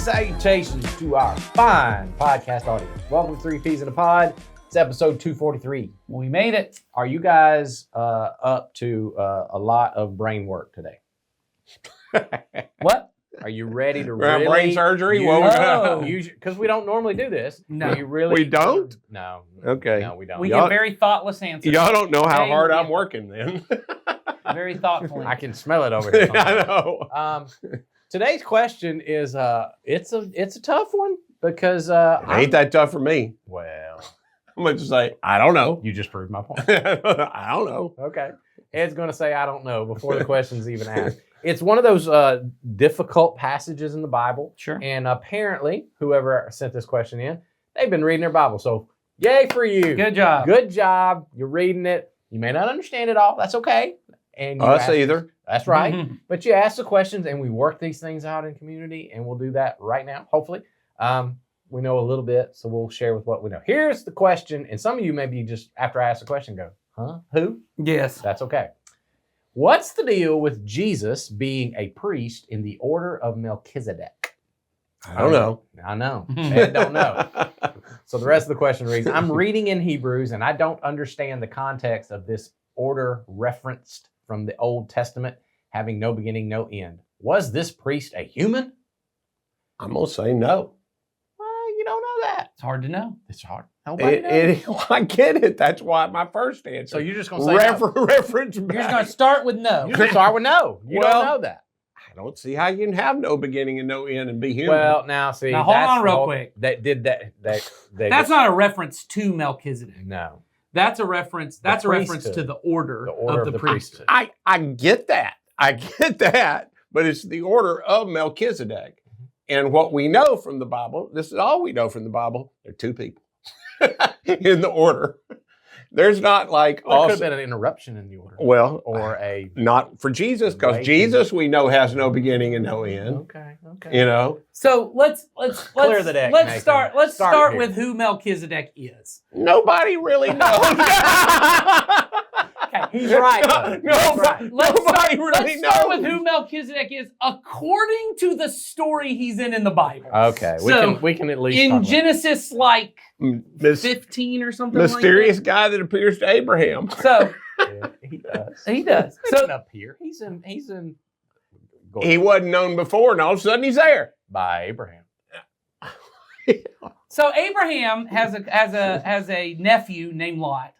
Salutations to our fine podcast audience. Welcome to 3 Ps in a Pod. It's episode 243. We made it. Are you guys up to a lot of brain work today? What? Are you ready to We're really... brain surgery? Because we don't normally do this. No. You really... We don't? No. Okay. No, we don't. We give very thoughtless answers. Y'all don't know how Hey, hard yeah. I'm working then. Very thoughtfully. I can smell it over here. I know. Today's question is it's a tough one because Ain't that tough for me? well, I'm going to say, I don't know. you just proved my point. I don't know. Okay. Ed's going to say I don't know before the question's even asked. It's one of those difficult passages in the Bible. Sure. And apparently, whoever sent this question in, they've been reading their Bible. So yay for you. Good job. Good job. You're reading it. You may not understand it all. That's okay. And you Us ask- either. That's right. Mhm. But you ask the questions and we work these things out in community, and we'll do that right now, hopefully. We know a little bit, so we'll share with what we know. Here's the question, and some of you maybe just, after I ask the question, go, huh? Who? Yes. That's okay. What's the deal with Jesus being a priest in the order of Melchizedek? I don't know. I know. Ed don't know. So the rest of the question reads, I'm reading in Hebrews, and I don't understand the context of this order referenced from the Old Testament, having no beginning, no end. Was this priest a human? I'm going to say no. Well, you don't know that. It's hard to know. It's hard. Nobody knows. I get it. That's why my first answer. So you're just going to say no. Reference You're back. just going to start with no. You just start with no. You Well, don't know that. I don't see how you can have no beginning and no end and be human. Well, now see. Now, hold that's on real the whole- quick. That's not a reference to Melchizedek. No. That's a reference. That's a reference priesthood. to the order, The order of the priesthood. I get that. I get that. But it's the order of Melchizedek. And what we know from the Bible, this is all we know from the Bible, there are two people in the order. There's not like Well, it could also, have been an interruption in the order. well, Or a... not for Jesus, because Wait. Jesus we know has no beginning and no end. Okay. Okay. You know, So let's Clear the deck, let's Nathan. start. Let's Start start here. with who Melchizedek is. nobody really knows. Okay. He's right, though. No, He's right. nobody really Let's start knows. with who Melchizedek is according to the story he's in the Bible. Okay. So, we can at least In talk about it. Genesis, like This 15 or something mysterious guy that appears to Abraham. like that. So Yeah, he does. he does. So So up here, he's in. He wasn't known before, and all of a sudden he's there. By Abraham. So Abraham has a nephew named Lot,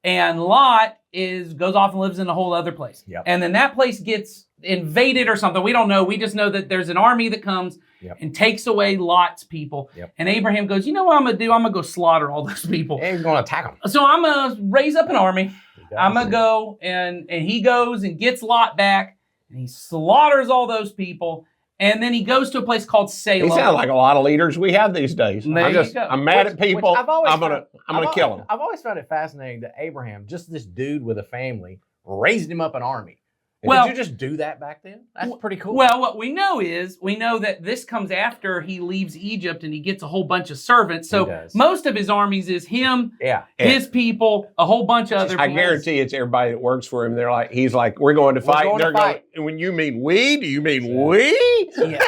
and Lot goes off and lives in a whole other place. Yep. And then that place gets invaded or something. We don't know. We just know that there's an army that comes Yep. and takes away Lot's people. Yep. And Abraham goes, you know what I'm gonna do? I'm gonna go slaughter all those people. And he's going to attack him. So I'm gonna raise up an army. He does. I'm gonna go and he goes and gets Lot back, and he slaughters all those people. And then he goes to a place called Salem. He sounds like a lot of leaders we have these days. There you go. I'm mad at Which people. I've always I'm gonna kill them. I've always found it fascinating that Abraham, just this dude with a family, raised him up an army. And Well- did you just do that back then? That's pretty cool. Well, what we know that this comes after he leaves Egypt and he gets a whole bunch of servants. He So does. most of his armies is him, yeah. his people, a whole bunch of other I people. guarantee it's everybody that works for him. He's like, we're going to fight. going to They're fight. going. When you mean we, do you mean Yeah. we? Yeah.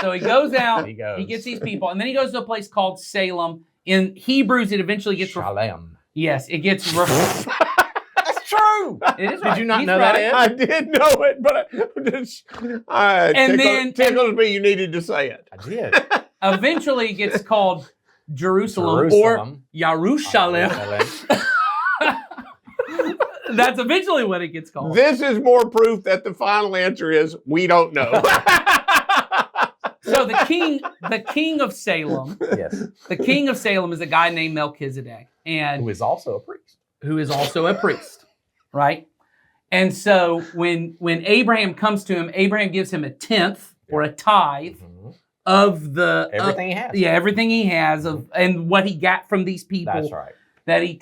So he goes out, He goes. he gets these people, and then he goes to a place called Salem. In Hebrews, it eventually gets... Shalem. Yes, it gets... That's true. It is Did right. you not He's know that, right. Ed? I did know it, but tickles me you needed to say it. I did. Eventually, it gets called Jerusalem, or Yerushalem. That's eventually what it gets called. This is more proof that the final answer is we don't know. So the king of Salem, Yes. the king of Salem is a guy named Melchizedek, and Who is also a priest. who is also a priest, right? And so when Abraham comes to him, Abraham gives him a tenth or a tithe Mhm. of the Everything he has. yeah, everything he has of and what he got from these people That's right. that he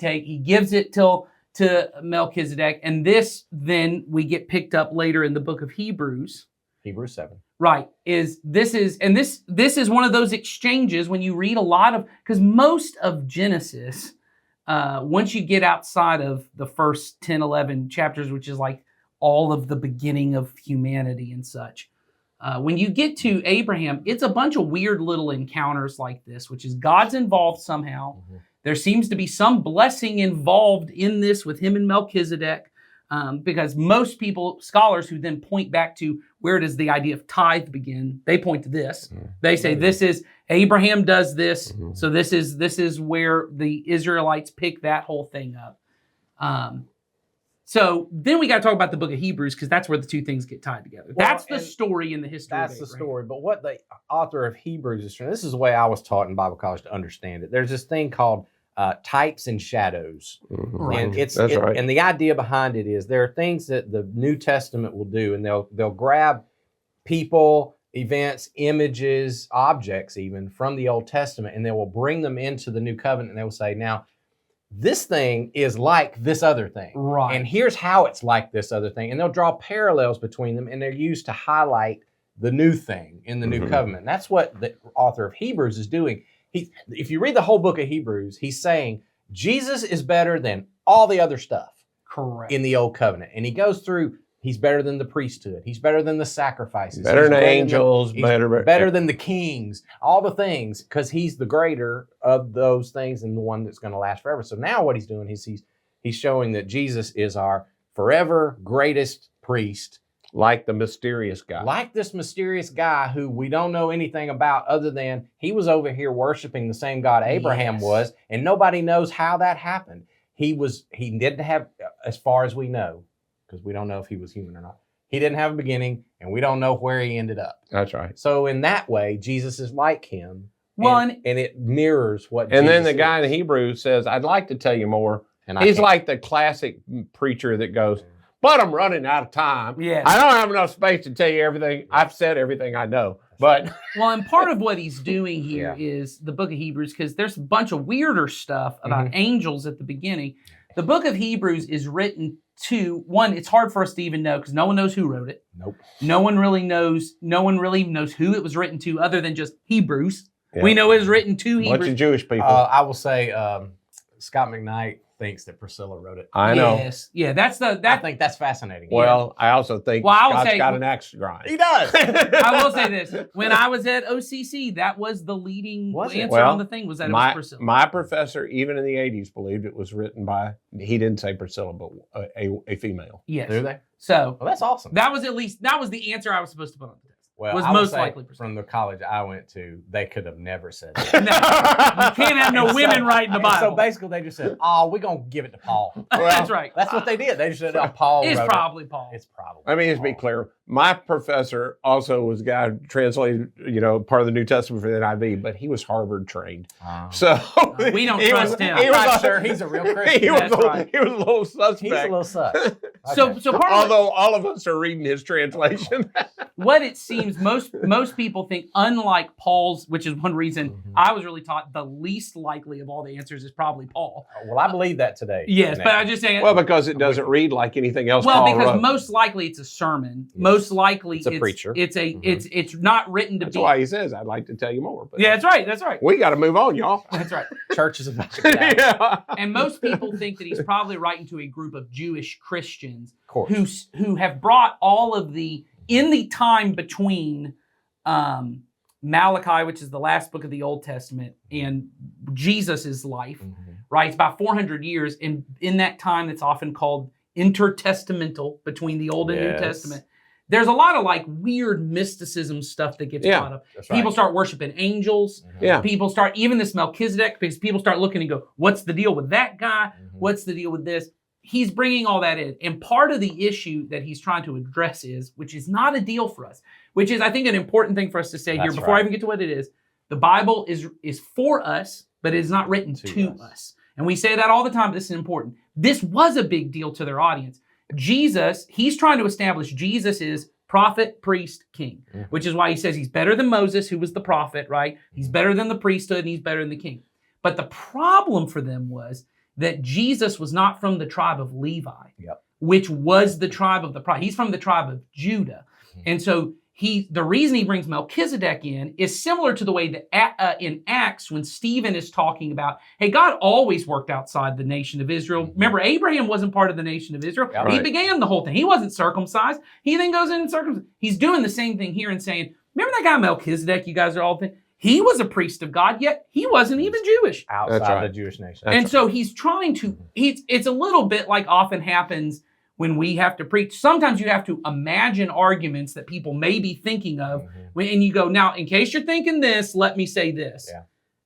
gives it to Melchizedek, and this then we get picked up later in the book of Hebrews. Hebrews 7. Right, this is one of those exchanges when you read a lot of, because most of Genesis, once you get outside of the first 10, 11 chapters, which is like all of the beginning of humanity and such, When you get to Abraham, it's a bunch of weird little encounters like this, which is God's involved somehow. Mhm. There seems to be some blessing involved in this with him and Melchizedek, because most people, scholars who then point back to where does the idea of tithe begin, they point to this. They say this is Abraham does this, so this is where the Israelites pick that whole thing up. So then we got to talk about the book of Hebrews, because that's where the two things get tied together. Well, That's the story in the history That's of the Abraham. story. But what the author of Hebrews is trying, this is the way I was taught in Bible college to understand it. There's this thing called types and shadows. Right. And That's right. and the idea behind it is there are things that the New Testament will do, and they'll grab people, events, images, objects even from the Old Testament, and they will bring them into the New Covenant, and they will say, now, this thing is like this other thing. Right. And here's how it's like this other thing. And they'll draw parallels between them, and they're used to highlight the new thing in the New Covenant. And that's what the author of Hebrews is doing. If you read the whole book of Hebrews, he's saying Jesus is better than all the other stuff Correct. in the Old Covenant. And he goes through, he's better than the priesthood. He's better than the sacrifices. Better He's than greater angels, he's better than the kings, all the things, because he's the greater of those things and the one that's going to last forever. So now what he's doing is he's showing that Jesus is our forever greatest priest. like the mysterious guy. Like this mysterious guy who we don't know anything about other than he was over here worshiping the same God Abraham Yes. was, and nobody knows how that happened. He didn't have, as far as we know, because we don't know if he was human or not, he didn't have a beginning, and we don't know where he ended up. That's right. So in that way, Jesus is like him. Well, and it mirrors what And then Jesus the guy is. in Hebrews says, I'd like to tell you more. And He's can't- like the classic preacher that goes, but I'm running out of time. Yes. I don't have enough space to tell you everything. I've said everything I know. But Well, and part of what he's doing here is the book of Hebrews, because there's a bunch of weirder stuff about angels at the beginning. The book of Hebrews is written to, one, it's hard for us to even know because no one knows who wrote it. Nope. No one really even knows who it was written to other than just Hebrews. Yeah. We know it was written to a bunch Hebrews. of Jewish people. I will say Scott McKnight thinks that Priscilla wrote it. I know. Yes. Yeah, that's I think that's fascinating. Well, I also think Well, I would Scott's say- got an axe to grind. He does. I will say this. When I was at OCC, that was the leading Was it? answer Well, on the thing was that it was Priscilla. My professor, even in the 80s, believed it was written by, he didn't say Priscilla, but a female. Yes. Do they? So Well, that's awesome. that was the answer I was supposed to put on the test. Well, was I would most say likely Priscilla. from the college I went to, they could have never said that. No, you can't have no And women so- writing the and Bible. So basically, they just said, "Oh, we're gonna give it to Paul." That's right. That's what they did. They just said, "Oh, Paul It's wrote probably Paul. it." It's probably. I mean, let's be Paul. clear. My professor also was a guy who translated, part of the New Testament for the NIV, but he was Harvard trained. So we don't he trust was- him. He I'm was not a- sure he's a real Christian. He was, That's right. he was a little suspect. He's a little sus. So Okay. part of Although all of us are reading his translation. what it seems most people think, unlike Paul's, which is one reason I was really taught the least likely of all the answers is probably Paul. Well, I believe that today. Yes, Now. but I just say Well, because it doesn't read like anything else well, Paul because wrote. most likely it's a sermon. Yes. Most likely It's a preacher. It's a Mhm. it's not written to That's be. why he says, I'd like to tell you more. But Yeah, that's right. That's right. we got to move on, y'all. That's right. Church is about to get out. Yeah. And most people think that he's probably writing to a group of Jewish Christians Of course. who have brought all of the in the time between Malachi, which is the last book of the Old Testament, and Jesus's life. Mhm. Right, it's about 400 years, and in that time, that's often called intertestamental between the Old and New Yes. Testament. There's a lot of like weird mysticism stuff that gets Yeah. brought up. That's right. People start worshiping angels. Mhm. Yeah. People start, even this Melchizedek, because people start looking and go, what's the deal with that guy? Mhm. What's the deal with this? He's bringing all that in. And part of the issue that he's trying to address is, which is not a deal for us, which is, I think, an important thing for us to say here That's before I right. even get to what it is. The Bible is for us, but it is not written to us. And we say that all the time, but this is important. This was a big deal to their audience. Jesus, he's trying to establish Jesus is prophet, priest, king, Mhm. which is why he says he's better than Moses, who was the prophet, right? He's better than the priesthood, and he's better than the king. But the problem for them was that Jesus was not from the tribe of Levi, Yep. which was the tribe of the prophet. He's from the tribe of Judah. Mhm. And so the reason he brings Melchizedek in is similar to the way that in Acts, when Stephen is talking about, hey, God always worked outside the nation of Israel. Remember, Abraham wasn't part of the nation of Israel. Yeah, He right. began the whole thing. He wasn't circumcised. He then goes in and circumcised. He's doing the same thing here and saying, remember that guy Melchizedek, you guys are all thinking? He was a priest of God, yet he wasn't even Jewish. outside right. the Jewish nation. And so he's trying to, it's a little bit like often happens when we have to preach. Sometimes you have to imagine arguments that people may be thinking of, and you go, now, in case you're thinking this, let me say this. Yeah.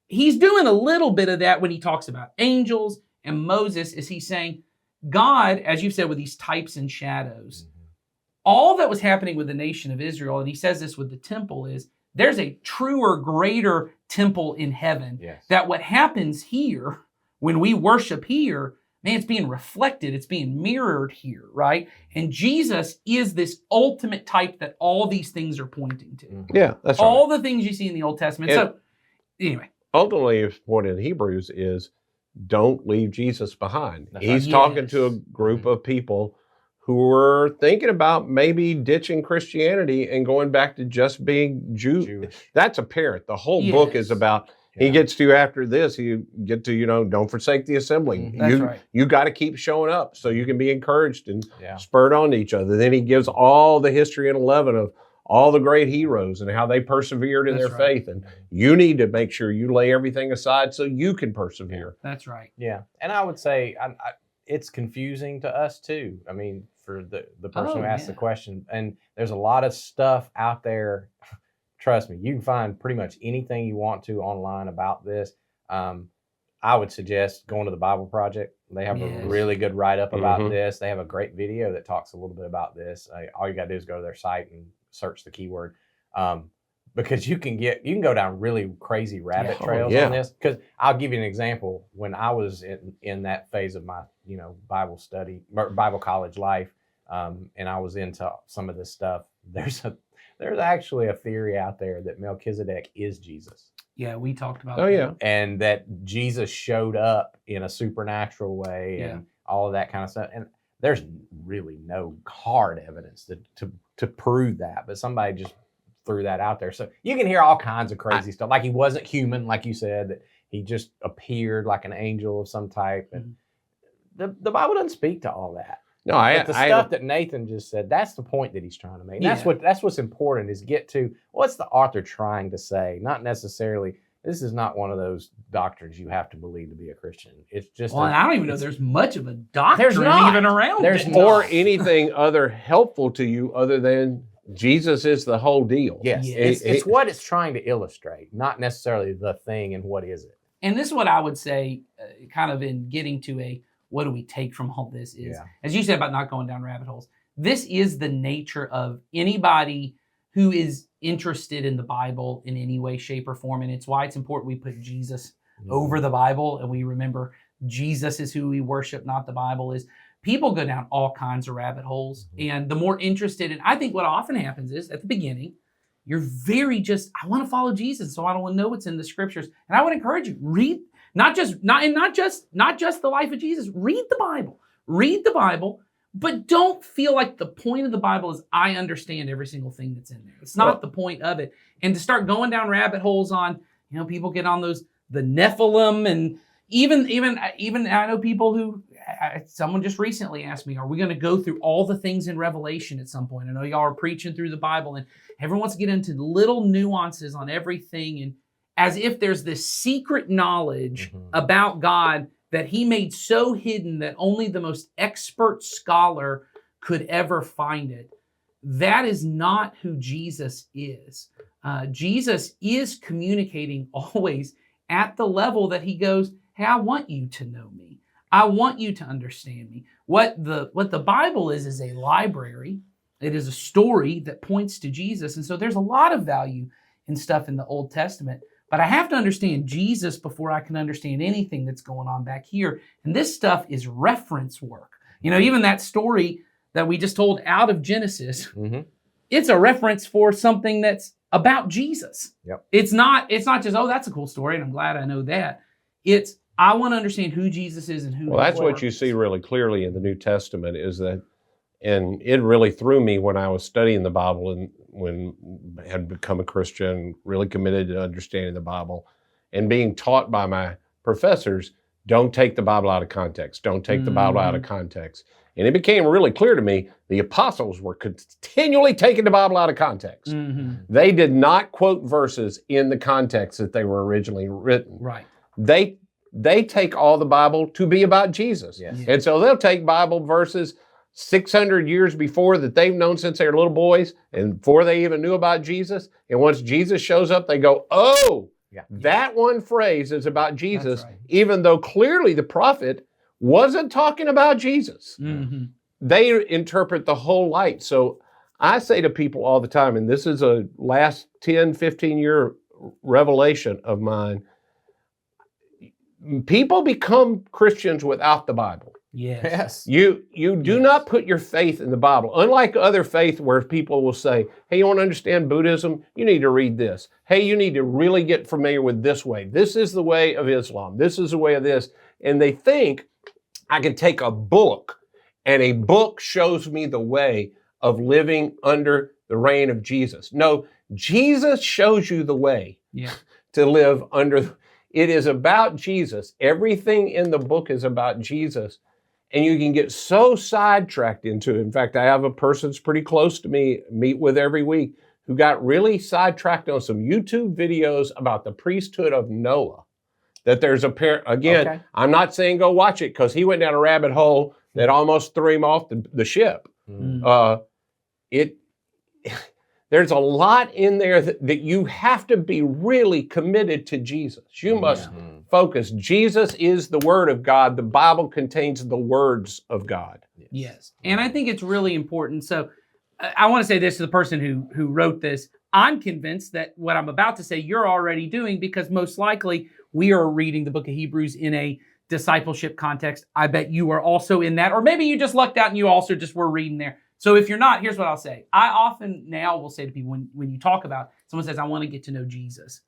He's doing a little bit of that when he talks about angels and Moses, is he's saying, God, as you said, with these types and shadows, all that was happening with the nation of Israel, and he says this with the temple, is there's a truer, greater temple in heaven. Yes. That what happens here, when we worship here, man, it's being reflected, it's being mirrored here, right? And Jesus is this ultimate type that all these things are pointing to. Yeah, that's All right. the things you see in the Old Testament. And- So, anyway. Ultimately, his point in Hebrews is don't leave Jesus behind. That's He's right. talking Yes. to a group of people who were thinking about maybe ditching Christianity and going back to just being Jewish. That's apparent. The whole book is Yes. about, he Yeah. gets to after this, you get to, don't forsake the assembly. That's you right. you got to keep showing up so you can be encouraged and Yeah. spurred on to each other. Then he gives all the history in 11 of all the great heroes and how they persevered in That's their right. faith. And you need to make sure you lay everything aside so you can persevere. That's right. Yeah, and I would say it's confusing to us too. I mean, for the person Oh, who asked yeah. the question, and there's a lot of stuff out there. Trust me, you can find pretty much anything you want to online about this. I would suggest going to the Bible Project. They have Yes. a really good write-up about Mhm. this. They have a great video that talks a little bit about this. All you got to do is go to their site and search the keyword. Because you can go down really crazy rabbit Yeah. trails Yeah. on this. Because I'll give you an example. When I was in that phase of my Bible study, Bible college life, and I was into some of this stuff, there's actually a theory out there that Melchizedek is Jesus, Yeah, we talked about Oh, that. yeah. and that Jesus showed up in a supernatural way, Yeah. and all of that kind of stuff. And there's really no hard evidence to prove that, but somebody just threw that out there. So you can hear all kinds of crazy stuff, like he wasn't human, like you said, that he just appeared like an angel of some type. And the Bible doesn't speak to all that. No, But the stuff that Nathan just said, that's the point that he's trying to make. Yeah. That's what's important, is get to what's the author trying to say, not necessarily. This is not one of those doctrines you have to believe to be a Christian. It's just Well, and I don't even know there's much of a doctrine not. even around There's it. not. or anything other helpful to you other than Jesus is the whole deal. yes, Yes. it's what it's trying to illustrate, not necessarily the thing and what is it. And this is what I would say, kind of in getting to what do we take from all this is, Yeah. as you said about not going down rabbit holes, this is the nature of anybody who is interested in the Bible in any way, shape, or form. And it's why it's important we put Jesus over the Bible, and we remember Jesus is who we worship, not the Bible is. People go down all kinds of rabbit holes. And the more interested, and I think what often happens is at the beginning, you're very I want to follow Jesus, so I don't want to know what's in the scriptures. And I would encourage you, read not just the life of Jesus, read the Bible. Read the Bible, but don't feel like the point of the Bible is I understand every single thing that's in there. It's not the point of it. And to start going down rabbit holes on, people get on the Nephilim, and even I know people who, someone just recently asked me, are we going to go through all the things in Revelation at some point? I know y'all are preaching through the Bible, and everyone wants to get into little nuances on everything, and as if there's this secret knowledge about God that he made so hidden that only the most expert scholar could ever find it. That is not who Jesus is. Jesus is communicating always at the level that he goes, hey, I want you to know me. I want you to understand me. What the Bible is a library. It is a story that points to Jesus. And so there's a lot of value in stuff in the Old Testament. But I have to understand Jesus before I can understand anything that's going on back here. And this stuff is reference work. Even that story that we just told out of Genesis, it's a reference for something that's about Jesus. Yep. It's not just, oh, that's a cool story, and I'm glad I know that. It's, I want to understand who Jesus is and who. Well, that's what you see really clearly in the New Testament is that, and it really threw me when I was studying the Bible, and when I had become a Christian, really committed to understanding the Bible, and being taught by my professors, don't take the Bible out of context. Don't take the Bible out of context. And it became really clear to me the apostles were continually taking the Bible out of context. They did not quote verses in the context that they were originally written. Right. They take all the Bible to be about Jesus. Yes. And so they'll take Bible verses 600 years before that they've known since they were little boys and before they even knew about Jesus. And once Jesus shows up, they go, oh, that one phrase is about Jesus, even though clearly the prophet wasn't talking about Jesus. They interpret the whole light. So I say to people all the time, and this is a last 10, 15-year revelation of mine, people become Christians without the Bible. Yes. You do not put your faith in the Bible. Unlike other faith where people will say, hey, you want to understand Buddhism? You need to read this. Hey, you need to really get familiar with this way. This is the way of Islam. This is the way of this. And they think I can take a book and a book shows me the way of living under the reign of Jesus. No, Jesus shows you the way to live under. It is about Jesus. Everything in the book is about Jesus. And you can get so sidetracked into it. In fact, I have a person that's pretty close to me, meet with every week, who got really sidetracked on some YouTube videos about the priesthood of Noah. That there's again, I'm not saying go watch it because he went down a rabbit hole that almost threw him off the ship. There's a lot in there that you have to be really committed to Jesus. You must focus. Jesus is the Word of God. The Bible contains the words of God. Yes. And I think it's really important. So I want to say this to the person who wrote this. I'm convinced that what I'm about to say you're already doing because most likely we are reading the book of Hebrews in a discipleship context. I bet you are also in that. Or maybe you just lucked out and you also just were reading there. So if you're not, here's what I'll say. I often now will say to people when you talk about, someone says, I want to get to know Jesus.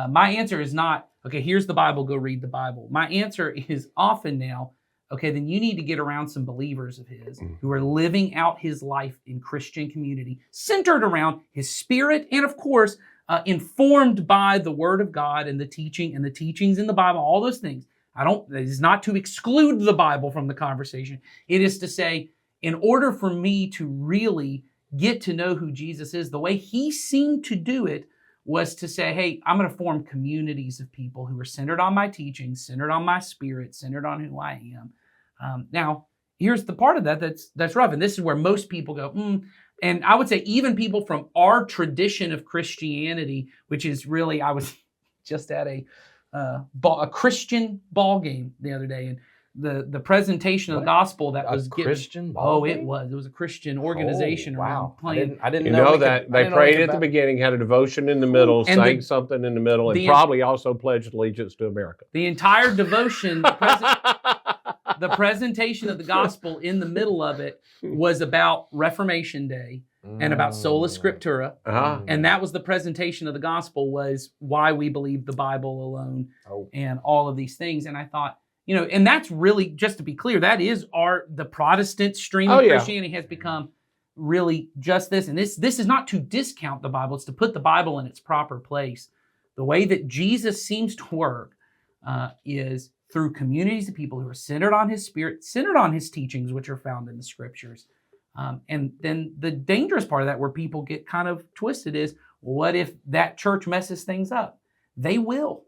My answer is not, okay, here's the Bible, go read the Bible. My answer is often now, okay, then you need to get around some believers of his who are living out his life in Christian community, centered around his spirit and, of course, informed by the Word of God and the teaching and the teachings in the Bible, all those things. It is not to exclude the Bible from the conversation. It is to say, in order for me to really get to know who Jesus is, the way he seemed to do it was to say, hey, I'm going to form communities of people who are centered on my teaching, centered on my spirit, centered on who I am. Now, here's the part of that that's rough. And this is where most people go, And I would say even people from our tradition of Christianity, which is really, I was just at a Christian ball game the other day, and the presentation of the gospel that was given. Christian ball game? It was a Christian organization around playing. I didn't You know know that they prayed at the beginning, had a devotion in the middle, And sang something in the middle, and probably also pledged allegiance to America. The entire devotion, the presentation of the gospel in the middle of it was about Reformation Day and about sola scriptura. And that was the presentation of the gospel, was why we believe the Bible alone and all of these things. And I thought, and that's really, just to be clear, that is the Protestant stream of Christianity has become really just this. And this is not to discount the Bible, it's to put the Bible in its proper place. The way that Jesus seems to work is through communities of people who are centered on his spirit, centered on his teachings, which are found in the scriptures. And then the dangerous part of that, where people get kind of twisted, is what if that church messes things up? They will.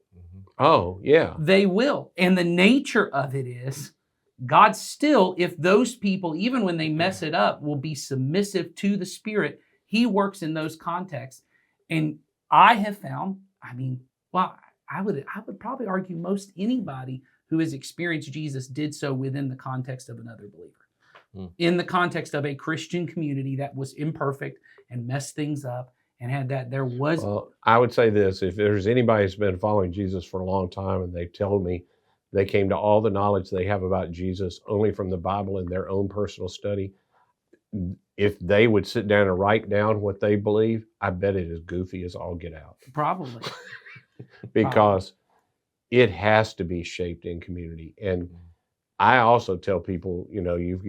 Oh, yeah. They will. And the nature of it is, God still, if those people, even when they mess it up, will be submissive to the Spirit, he works in those contexts. And I have found, I would probably argue most anybody who has experienced Jesus did so within the context of another believer. In the context of a Christian community that was imperfect and messed things up and had that. Well, I would say this: if there's anybody who's been following Jesus for a long time and they tell me they came to all the knowledge they have about Jesus only from the Bible and their own personal study, if they would sit down and write down what they believe, I bet it is goofy as all get out. Probably. Because it has to be shaped in community. And I also tell people, you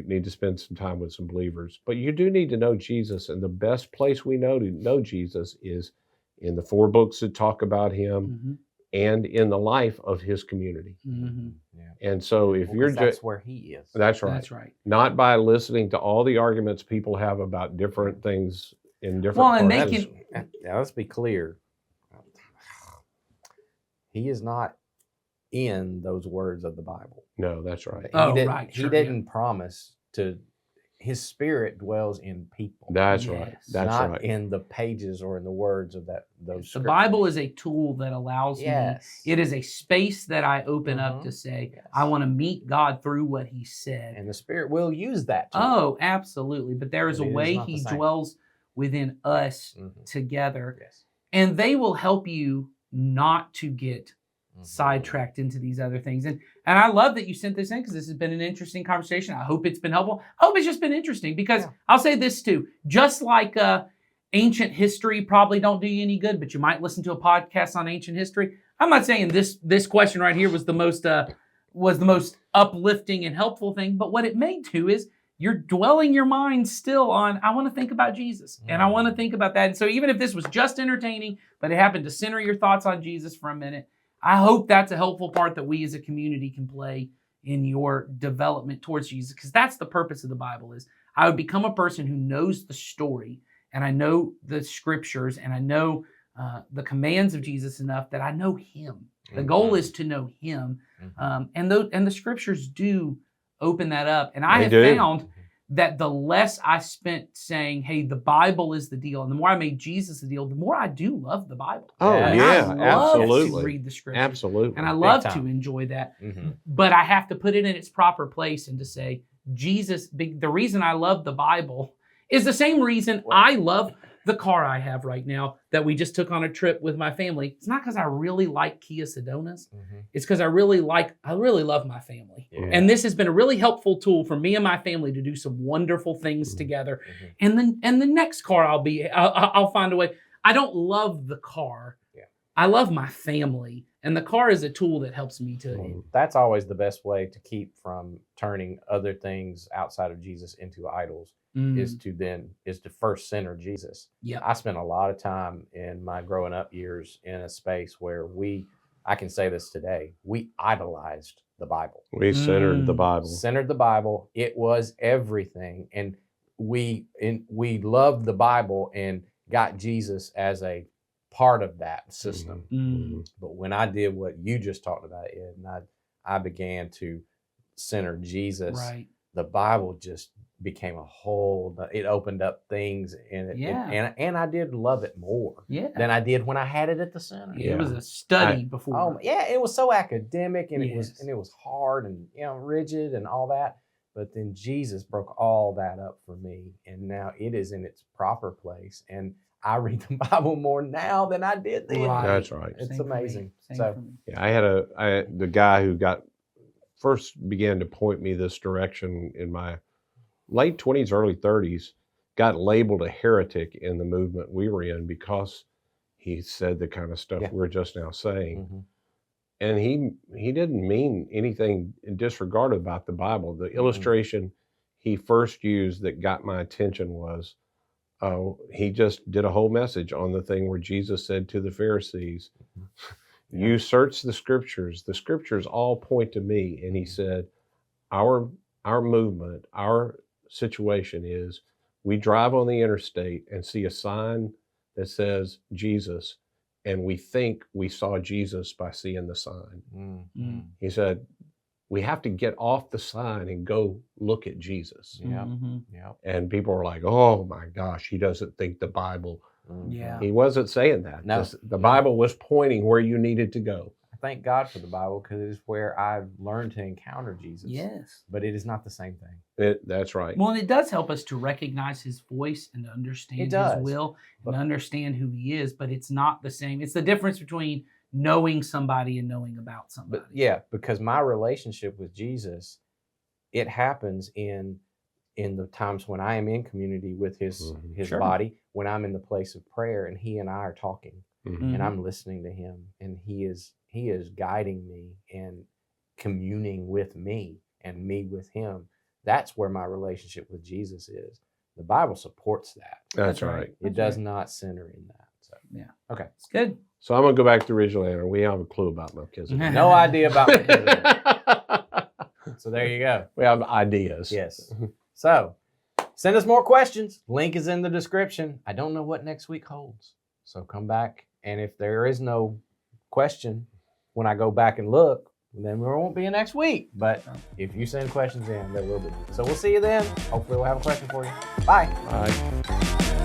need to spend some time with some believers, but you do need to know Jesus. And the best place we know to know Jesus is in the 4 books that talk about him Mm-hmm. and in the life of his community. Mm-hmm. Yeah. And so if Well, you're 'cause that's where he is. that's right. That's right. Not by listening to all the arguments people have about different things in different Well, and parts. Now, let's be clear. He is not in those words of the Bible. No, that's right. Oh, He right, He sure, didn't promise to. His spirit dwells in people. That's right. Yes. That's not right. in the pages or in the words of those. The scriptures. Bible is a tool that allows Yes. me. It is a space that I open up Mhm. to say, Yes. I want to meet God through what he said. And the spirit will use that. Tool. Oh, absolutely. But there is But a it is way not the he same. dwells within us Mhm. together. Yes. And they will help you not to get Mhm. sidetracked into these other things. And I love that you sent this in because this has been an interesting conversation. I hope it's been helpful. I hope it's just been interesting because Yeah. I'll say this too. Just like ancient history probably don't do you any good, but you might listen to a podcast on ancient history. I'm not saying this question right here was the most uplifting and helpful thing, but what it may do is you're dwelling your mind still on, I want to think about Jesus and I want to think about that. And so even if this was just entertaining, but it happened to center your thoughts on Jesus for a minute, I hope that's a helpful part that we as a community can play in your development towards Jesus, because that's the purpose of the Bible is I would become a person who knows the story and I know the scriptures and I know the commands of Jesus enough that I know him. The goal is to know him. And the scriptures do open that up. And I They have do. found that the less I spent saying, hey, the Bible is the deal, and the more I made Jesus the deal, the more I do love the Bible. Oh, And yeah, I love absolutely. to read the scriptures. Absolutely. And I love to time. enjoy that. Mhm. But I have to put it in its proper place and to say, Jesus, the reason I love the Bible is the same reason I love the car I have right now that we just took on a trip with my family. It's not because I really like Kia Sedonas. Mhm. It's because I really love my family. Yeah. And this has been a really helpful tool for me and my family to do some wonderful things together. Mhm. And the next car I'll find a way. I don't love the car. Yeah. I love my family. And the car is a tool that helps me to. That's always the best way to keep from turning other things outside of Jesus into idols. Is to first center Jesus. Yeah. I spent a lot of time in my growing up years in a space where I can say this today, we idolized the Bible. We centered the Bible. Centered the Bible. It was everything. And we loved the Bible and got Jesus as a part of that system. But when I did what you just talked about, Ed, and I began to center Jesus, Right. the Bible just became it opened up things in it. Yeah. And I did love it more than I did when I had it at the center. Yeah. It was a study before. Oh yeah, it was so academic and Yes. it was hard and rigid and all that. But then Jesus broke all that up for me, and now it is in its proper place. And I read the Bible more now than I did then. Right. That's right. It's Same for me. amazing. Same So for me. Yeah, I had the guy who first began to point me this direction in my late 20s, early 30s, got labeled a heretic in the movement we were in because he said the kind of stuff we're just now saying. Mhm. And he didn't mean anything disregarded about the Bible. The illustration he first used that got my attention was, he just did a whole message on the thing where Jesus said to the Pharisees, you search the scriptures all point to me. And he said, our movement, our situation is we drive on the interstate and see a sign that says Jesus, and we think we saw Jesus by seeing the sign. Mhm. He said, we have to get off the sign and go look at Jesus. Yeah. Mhm. Yeah. And people were like, oh my gosh, he doesn't think the Bible. Mhm. Yeah. He wasn't saying that. No. The Bible was pointing where you needed to go. I thank God for the Bible because it is where I've learned to encounter Jesus. Yes. But it is not the same thing. That's right. Well, and it does help us to recognize his voice and to understand It his does. will But- and understand who he is, but it's not the same. It's the difference between knowing somebody and knowing about somebody. But yeah, because my relationship with Jesus, it happens in the times when I am in community with his Sure. body, when I'm in the place of prayer and he and I are talking Mhm. and I'm listening to him and he is guiding me and communing with me. and me with him. That's where my relationship with Jesus is. The Bible supports that. That's right. It That's does right. not center in that. So It's good. So I'm going to go back to the original answer. We have a clue about Melchizedek. no idea about Melchizedek. So there you go. We have ideas. Yes. So send us more questions. Link is in the description. I don't know what next week holds. So come back. And if there is no question, when I go back and look, then there won't be a next week. But if you send questions in, there will be. So we'll see you then. Hopefully we'll have a question for you. Bye. Bye.